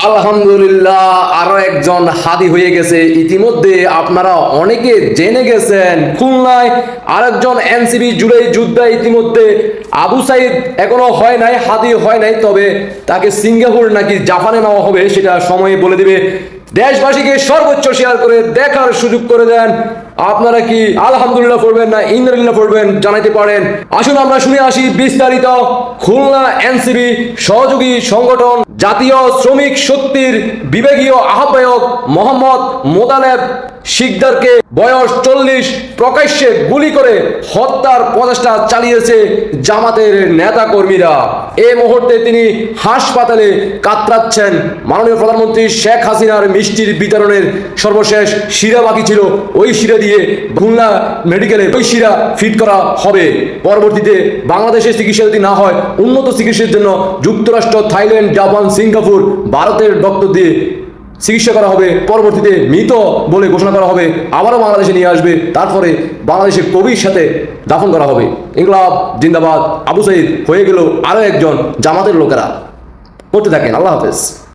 আলহামদুলিল্লাহ, আরো একজন হাদি হয়ে গেছে। ইতিমধ্যে আপনারা অনেকে জেনে গেছেন খুলনায় আরেকজন এনসিবি জুড়ে যুদ্ধে ইতিমধ্যে আবু সাইদ এখনো হয় নাই, হাদি হয় নাই, তবে তাকে সিঙ্গাপুর নাকি জাপানে নেওয়া হবে সেটা সময় বলে দিবে। দেশবাসীকে সর্বোচ্চ শেয়ার করে দেখার সুযোগ করে দেন। আপনারা কি আলহামদুলিল্লাহ পড়বেন না ইন্নালিল্লাহ পড়বেন জানাইতে পারেন। আসুন আমরা শুনে আসি বিস্তারিত। খুলনা এনসিবি সহযোগী সংগঠন জাতীয় শ্রমিক শক্তির বিভাগীয় আহ্বায়ক মোহাম্মদ মোতালেব শিকদারকে বয়স 40 প্রকাশ্যে গুলি করে হত্যার প্রচেষ্টা চালিয়েছে জামাতের নেতা কর্মীরা। এই মুহূর্তে তিনি হাসপাতালে কাতরাচ্ছেন। মাননীয় প্রধানমন্ত্রী শেখ হাসিনার মিষ্টির বিতরণের সর্বশেষ শিরা বাকি ছিল, ওই শিরা দিয়ে খুলনা মেডিকেলে ওই শিরা ফিট করা হবে। পরবর্তীতে বাংলাদেশে চিকিৎসা যদি না হয়, উন্নত চিকিৎসার জন্য যুক্তরাষ্ট্র, থাইল্যান্ড, জাপান, সিঙ্গাপুর, ভারতের ডক্টর দিয়ে চিকিৎসা করা হবে। পরবর্তীতে মৃত বলে ঘোষণা করা হবে, আবারও বাংলাদেশে নিয়ে আসবে, তারপরে বাংলাদেশের কবির সাথে দাফন করা হবে। ইনকলাব জিন্দাবাদ। আবু সাইদ হয়ে গেল আরো একজন জামাতের লোকেরা। করতে থাকেন। আল্লাহ হাফেজ।